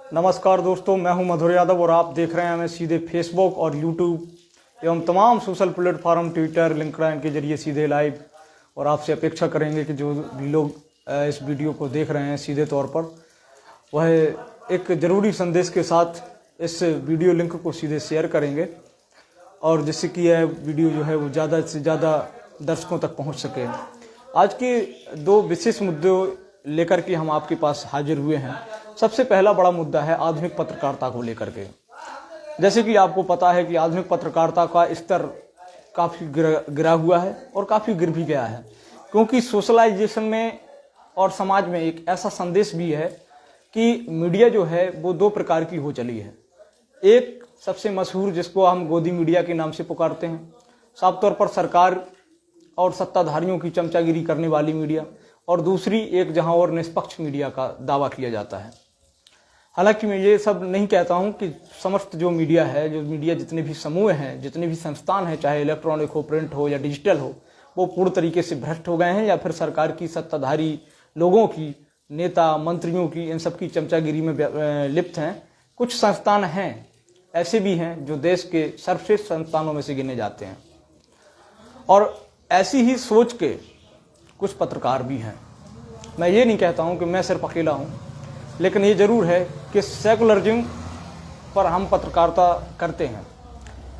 नमस्कार दोस्तों, मैं हूं मधुर यादव और आप देख रहे हैं हमें सीधे फेसबुक और यूट्यूब एवं तमाम सोशल प्लेटफॉर्म ट्विटर लिंक्डइन के जरिए सीधे लाइव। और आपसे अपेक्षा करेंगे कि जो भी लोग इस वीडियो को देख रहे हैं सीधे तौर पर, वह एक ज़रूरी संदेश के साथ इस वीडियो लिंक को सीधे शेयर करेंगे और जिससे कि यह वीडियो जो है वो ज़्यादा से ज़्यादा दर्शकों तक पहुंच सके। आज के दो विशेष मुद्दों लेकर के हम आपके पास हाजिर हुए हैं। सबसे पहला बड़ा मुद्दा है आधुनिक पत्रकारिता को लेकर के। जैसे कि आपको पता है कि आधुनिक पत्रकारिता का स्तर काफ़ी गिरा हुआ है और काफ़ी गिर भी गया है, क्योंकि सोशलाइजेशन में और समाज में एक ऐसा संदेश भी है कि मीडिया जो है वो दो प्रकार की हो चली है। एक सबसे मशहूर, जिसको हम गोदी मीडिया के नाम से पुकारते हैं, साफ तौर पर सरकार और सत्ताधारियों की चमचागिरी करने वाली मीडिया, और दूसरी एक जहां और निष्पक्ष मीडिया का दावा किया जाता है। हालांकि मैं ये सब नहीं कहता हूं कि समस्त जो मीडिया है, जो मीडिया जितने भी समूह हैं, जितने भी संस्थान हैं, चाहे इलेक्ट्रॉनिक हो, प्रिंट हो या डिजिटल हो, वो पूर्ण तरीके से भ्रष्ट हो गए हैं या फिर सरकार की सत्ताधारी लोगों की, नेता मंत्रियों की, इन सब की चमचागिरी में लिप्त हैं। कुछ संस्थान हैं ऐसे भी हैं जो देश के सर्वश्रेष्ठ संस्थानों में से गिने जाते हैं, और ऐसी ही सोच के कुछ पत्रकार भी हैं। मैं ये नहीं कहता हूं कि मैं सिर्फ अकेला हूं, लेकिन ये जरूर है कि सेकुलरिज्म पर हम पत्रकारिता करते हैं।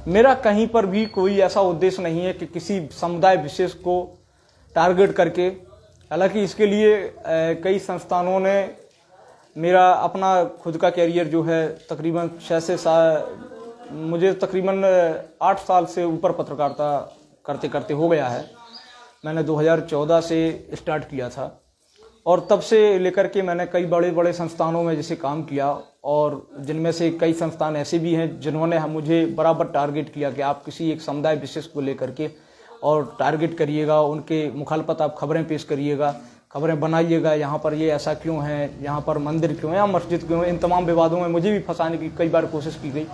मेरा कहीं पर भी कोई ऐसा उद्देश्य नहीं है कि किसी समुदाय विशेष को टारगेट करके, हालांकि इसके लिए कई संस्थानों ने मेरा अपना खुद का कैरियर जो है तकरीबन मुझे तकरीबन 8 साल से ऊपर पत्रकारिता करते करते हो गया है। मैंने 2014 से स्टार्ट किया था और तब से लेकर के मैंने कई बड़े बड़े संस्थानों में जैसे काम किया, और जिनमें से कई संस्थान ऐसे भी हैं जिन्होंने मुझे बराबर टारगेट किया कि आप किसी एक समुदाय विशेष को लेकर के और टारगेट करिएगा, उनके मुखालफत आप खबरें पेश करिएगा, खबरें बनाइएगा, यहाँ पर ये ऐसा क्यों है, यहाँ पर मंदिर क्यों है या मस्जिद क्यों है। इन तमाम विवादों में मुझे भी फंसाने की कई बार कोशिश की गई,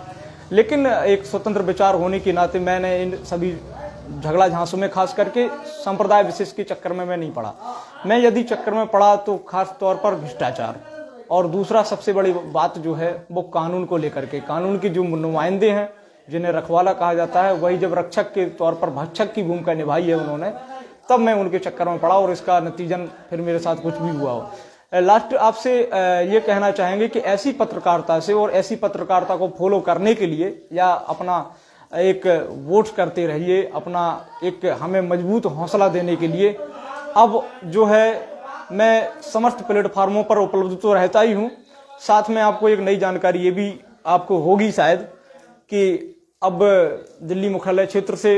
लेकिन एक स्वतंत्र विचार होने के नाते मैंने इन सभी झगड़ा झांसों में, खास करके संप्रदाय विशेष के चक्कर में मैं नहीं पड़ा। मैं यदि चक्कर में पड़ा तो खास तौर पर भ्रष्टाचार, और दूसरा सबसे बड़ी बात जो है वो कानून को लेकर के। कानून के जो नुमाइंदे हैं, जिन्हें रखवाला कहा जाता है, वही जब रक्षक के तौर पर भक्षक की भूमिका निभाई है उन्होंने, तब मैं उनके चक्कर में पड़ा और इसका नतीजन फिर मेरे साथ कुछ भी हुआ हो। लास्ट आपसे ये कहना चाहेंगे कि ऐसी पत्रकारिता से और ऐसी पत्रकारिता को फॉलो करने के लिए या अपना एक वोट करते रहिए, अपना एक हमें मजबूत हौसला देने के लिए अब जो है मैं समस्त प्लेटफार्मों पर उपलब्ध तो रहता ही हूँ। साथ में आपको एक नई जानकारी ये भी आपको होगी शायद कि अब दिल्ली मुख्यालय क्षेत्र से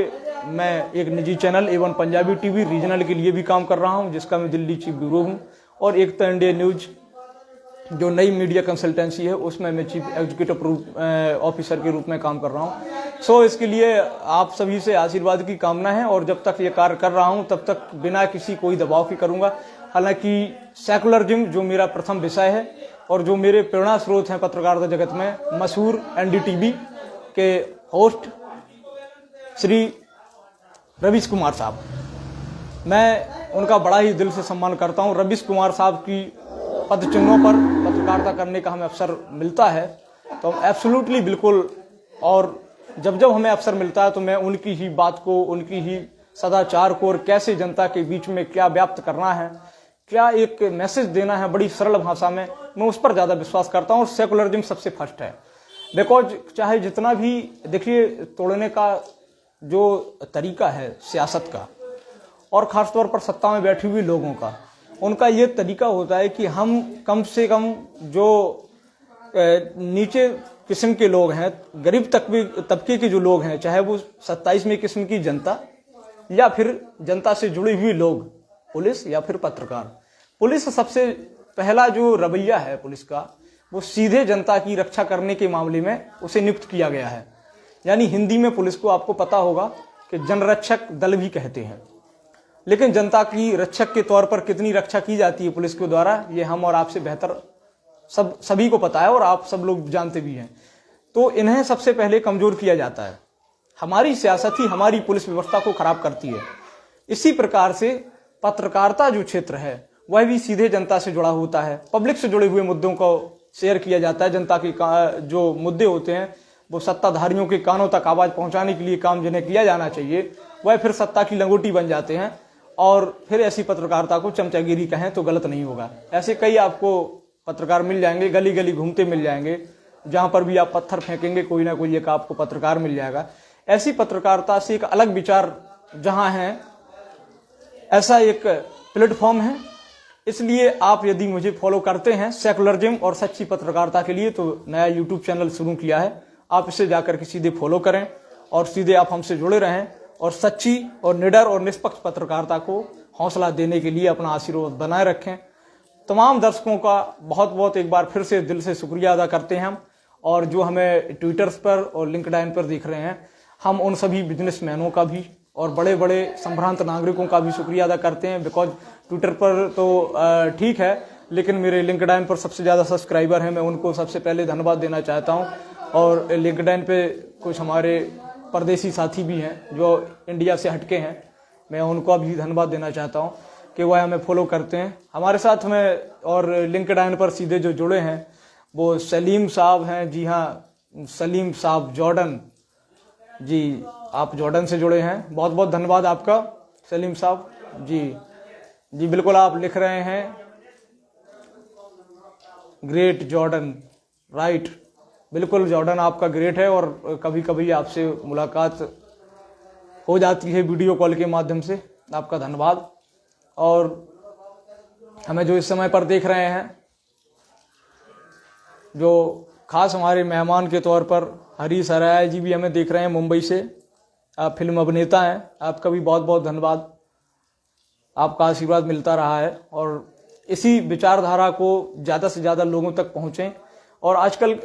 मैं एक निजी चैनल एवं पंजाबी टीवी रीजनल के लिए भी काम कर रहा हूँ, जिसका मैं दिल्ली चीफ ब्यूरो हूँ, और एक तो इंडिया न्यूज जो नई मीडिया कंसल्टेंसी है उसमें मैं चीफ एग्जीक्यूटिव ऑफिसर के रूप में काम कर रहा हूं। सो इसके लिए आप सभी से आशीर्वाद की कामना है, और जब तक ये कार्य कर रहा हूं तब तक बिना किसी कोई दबाव के करूंगा। हालांकि सेकुलरिज्म जो मेरा प्रथम विषय है और जो मेरे प्रेरणा स्रोत हैं पत्रकारिता जगत में, मशहूर एनडीटीवी के होस्ट श्री रवीश कुमार साहब, मैं उनका बड़ा ही दिल से सम्मान करता हूं। रवीश कुमार साहब की पद चिन्हों पर पत्रकारिता करने का हमें अवसर मिलता है तो हम एब्सोल्युटली बिल्कुल, और जब जब हमें अवसर मिलता है तो मैं उनकी ही बात को, उनकी ही सदाचार को, और कैसे जनता के बीच में क्या व्याप्त करना है, क्या एक मैसेज देना है बड़ी सरल भाषा में, मैं उस पर ज़्यादा विश्वास करता हूँ। और सेकुलरिज्म सबसे फर्स्ट है, बिकॉज चाहे जितना भी देखिए तोड़ने का जो तरीका है सियासत का, और ख़ासतौर पर सत्ता में बैठी हुई लोगों का, उनका ये तरीका होता है कि हम कम से कम जो नीचे किस्म के लोग हैं, गरीब तबके के जो लोग हैं, चाहे वो 27वें किस्म की जनता या फिर जनता से जुड़े हुए लोग, पुलिस या फिर पत्रकार। पुलिस सबसे पहला जो रवैया है पुलिस का, वो सीधे जनता की रक्षा करने के मामले में उसे नियुक्त किया गया है। यानी हिंदी में पुलिस को आपको पता होगा कि जनरक्षक दल भी कहते हैं, लेकिन जनता की रक्षक के तौर पर कितनी रक्षा की जाती है पुलिस के द्वारा, ये हम और आपसे बेहतर सभी को पता है और आप सब लोग जानते भी हैं। तो इन्हें सबसे पहले कमजोर किया जाता है। हमारी सियासत ही हमारी पुलिस व्यवस्था को खराब करती है। इसी प्रकार से पत्रकारिता जो क्षेत्र है वह भी सीधे जनता से जुड़ा होता है, पब्लिक से जुड़े हुए मुद्दों को शेयर किया जाता है। जनता के जो मुद्दे होते हैं वो सत्ताधारियों के कानों तक आवाज़ पहुंचाने के लिए काम जिन्हें किया जाना चाहिए, वह फिर सत्ता की लंगोटी बन जाते हैं और फिर ऐसी पत्रकारिता को चमचागिरी कहें तो गलत नहीं होगा। ऐसे कई आपको पत्रकार मिल जाएंगे, गली गली घूमते मिल जाएंगे, जहां पर भी आप पत्थर फेंकेंगे कोई ना कोई एक आपको पत्रकार मिल जाएगा। ऐसी पत्रकारिता से एक अलग विचार जहां है, ऐसा एक प्लेटफॉर्म है। इसलिए आप यदि मुझे फॉलो करते हैं सेकुलरिज्म और सच्ची पत्रकारिता के लिए, तो नया यूट्यूब चैनल शुरू किया है, आप इसे जाकर के सीधे फॉलो करें और सीधे आप हमसे जुड़े रहें और सच्ची और निडर और निष्पक्ष पत्रकारिता को हौसला देने के लिए अपना आशीर्वाद बनाए रखें। तमाम दर्शकों का बहुत बहुत एक बार फिर से दिल से शुक्रिया अदा करते हैं हम, और जो हमें ट्विटर्स पर और लिंक्डइन पर देख रहे हैं, हम उन सभी बिजनेसमैनों का भी और बड़े बड़े संभ्रांत नागरिकों का भी शुक्रिया अदा करते हैं। बिकॉज ट्विटर पर तो ठीक है, लेकिन मेरे लिंक्डइन पर सबसे ज़्यादा सब्सक्राइबर हैं, मैं उनको सबसे पहले धन्यवाद देना चाहता हूं। और लिंक्डइन पे कुछ हमारे परदेसी साथी भी हैं जो इंडिया से हटके हैं, मैं उनको भी धन्यवाद देना चाहता हूं कि वह हमें फॉलो करते हैं हमारे साथ में। और लिंक्डइन पर सीधे जो जुड़े हैं वो सलीम साहब हैं। जी हाँ, सलीम साहब जॉर्डन जी, आप जॉर्डन से जुड़े हैं, बहुत बहुत धन्यवाद आपका सलीम साहब जी। बिल्कुल आप लिख रहे हैं ग्रेट जॉर्डन, राइट, बिल्कुल जॉर्डन आपका ग्रेट है। और कभी कभी आपसे मुलाकात हो जाती है वीडियो कॉल के माध्यम से, आपका धन्यवाद। और हमें जो इस समय पर देख रहे हैं, जो खास हमारे मेहमान के तौर पर हरीश हराया जी भी हमें देख रहे हैं मुंबई से, आप फिल्म अभिनेता हैं, आपका भी बहुत बहुत धन्यवाद, आपका आशीर्वाद मिलता रहा है। और इसी विचारधारा को ज़्यादा से ज़्यादा लोगों तक पहुँचें। और आजकल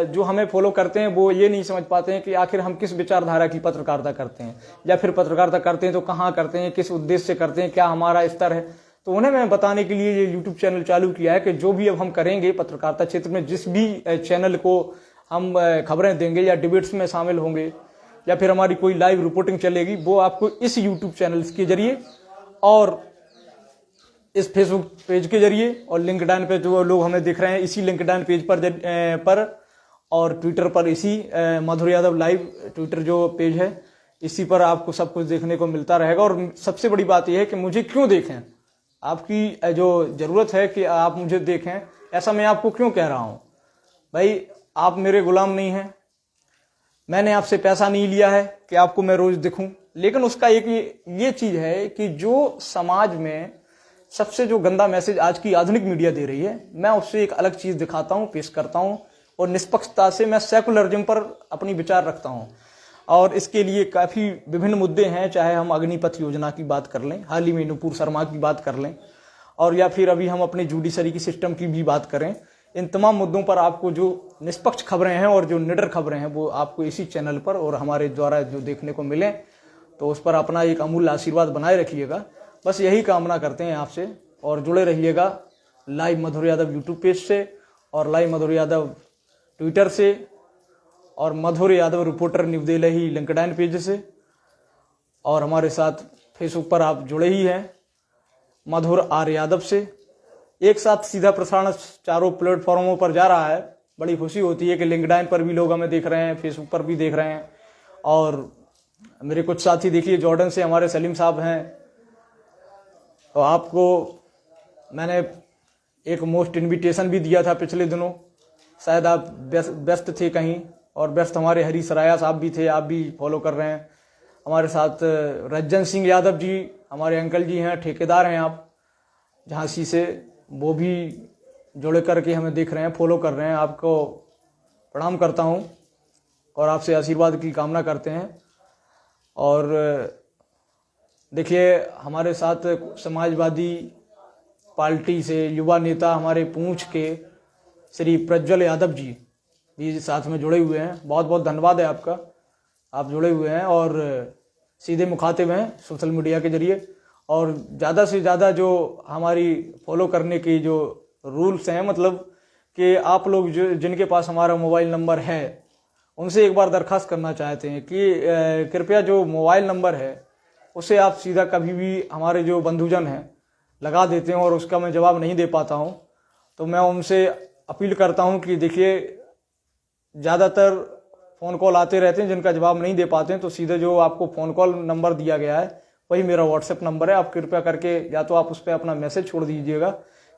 जो हमें फॉलो करते हैं वो ये नहीं समझ पाते हैं कि आखिर हम किस विचारधारा की पत्रकारिता करते हैं, या फिर पत्रकारिता करते हैं तो कहाँ करते हैं, किस उद्देश्य से करते हैं, क्या हमारा स्तर है। तो उन्हें मैं बताने के लिए ये यूट्यूब चैनल चालू किया है कि जो भी अब हम करेंगे पत्रकारिता क्षेत्र में, जिस भी चैनल को हम खबरें देंगे या डिबेट्स में शामिल होंगे या फिर हमारी कोई लाइव रिपोर्टिंग चलेगी, वो आपको इस यूट्यूब चैनल के जरिए और इस फेसबुक पेज के जरिए और लिंक्डइन पे जो लोग हमें दिख रहे हैं इसी लिंक्डइन पेज पर और ट्विटर पर इसी मधुर यादव लाइव ट्विटर जो पेज है, इसी पर आपको सब कुछ देखने को मिलता रहेगा। और सबसे बड़ी बात यह है कि मुझे क्यों देखें, आपकी जो ज़रूरत है कि आप मुझे देखें, ऐसा मैं आपको क्यों कह रहा हूँ भाई। आप मेरे गुलाम नहीं हैं, मैंने आपसे पैसा नहीं लिया है कि आपको मैं रोज़ दिखूं। लेकिन उसका एक ये चीज़ है कि जो समाज में सबसे जो गंदा मैसेज आज की आधुनिक मीडिया दे रही है, मैं उससे एक अलग चीज़ दिखाता हूँ, पेश करता हूँ, और निष्पक्षता से मैं सेकुलरिज्म पर अपनी विचार रखता हूँ। और इसके लिए काफ़ी विभिन्न मुद्दे हैं, चाहे हम अग्निपथ योजना की बात कर लें, हाल ही में नुपुर शर्मा की बात कर लें, और या फिर अभी हम अपने जुडिशरी की सिस्टम की भी बात करें। इन तमाम मुद्दों पर आपको जो निष्पक्ष खबरें हैं और जो निडर खबरें हैं वो आपको इसी चैनल पर और हमारे द्वारा जो देखने को मिले, तो उस पर अपना एक अमूल्य आशीर्वाद बनाए रखिएगा। बस यही कामना करते हैं आपसे, और जुड़े रहिएगा live Madhur Yadav YouTube page से और लाइव मधुर यादव ट्विटर से और Madhur Yadav reporter New Delhi LinkedIn page से, और हमारे साथ फेसबुक पर आप जुड़े ही हैं मधुर आर यादव से। एक साथ सीधा प्रसारण चारों प्लेटफॉर्मों पर जा रहा है। बड़ी खुशी होती है कि लिंक्डइन पर भी लोग हमें देख रहे हैं, फेसबुक पर भी देख रहे हैं। और मेरे कुछ साथी देखिए जॉर्डन से हमारे सलीम साहब हैं, तो आपको मैंने एक मोस्ट इनविटेशन भी दिया था पिछले दिनों, शायद आप व्यस्त थे कहीं, और व्यस्त हमारे हरीश सराया साहब भी थे, आप भी फॉलो कर रहे हैं। हमारे साथ रज्जन सिंह यादव जी हमारे अंकल जी हैं, ठेकेदार हैं आप झांसी से, वो भी जुड़े करके हमें देख रहे हैं, फॉलो कर रहे हैं। आपको प्रणाम करता हूं और आपसे आशीर्वाद की कामना करते हैं। और देखिए हमारे साथ समाजवादी पार्टी से युवा नेता हमारे पूंछ के श्री प्रज्वल यादव जी भी साथ में जुड़े हुए हैं, बहुत बहुत धन्यवाद है आपका, आप जुड़े हुए हैं और सीधे मुखातिब हैं सोशल मीडिया के जरिए। और ज़्यादा से ज़्यादा जो हमारी फॉलो करने की जो रूल्स हैं, मतलब कि आप लोग जो जिनके पास हमारा मोबाइल नंबर है उनसे एक बार दरख्वास्त करना चाहते हैं कि कृपया जो मोबाइल नंबर है उसे आप सीधा कभी भी हमारे जो बंधुजन हैं लगा देते हैं और उसका मैं जवाब नहीं दे पाता हूं, तो मैं उनसे अपील करता हूं कि देखिए, ज़्यादातर फ़ोन कॉल आते रहते हैं जिनका जवाब नहीं दे पाते हैं, तो सीधे जो आपको फ़ोन कॉल नंबर दिया गया है वही मेरा व्हाट्सएप नंबर है। आप कृपया करके या तो आप उस पर अपना मैसेज छोड़ दीजिएगा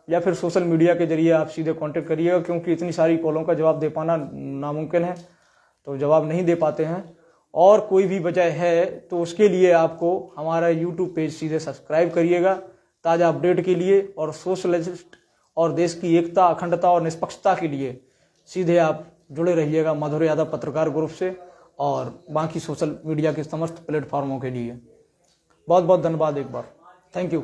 या फिर सोशल मीडिया के जरिए आप सीधे कांटेक्ट करिएगा, क्योंकि इतनी सारी कॉलों का जवाब दे पाना नामुमकिन है, तो जवाब नहीं दे पाते हैं। और कोई भी वजह है तो उसके लिए आपको हमारा यूट्यूब पेज सीधे सब्सक्राइब करिएगा ताज़ा अपडेट के लिए, और सोशलिस्ट और देश की एकता, अखंडता और निष्पक्षता के लिए सीधे आप जुड़े रहिएगा मधुर यादव पत्रकार ग्रुप से और बाकी सोशल मीडिया के समस्त प्लेटफॉर्मों के लिए। बहुत बहुत धन्यवाद एक बार। Thank you.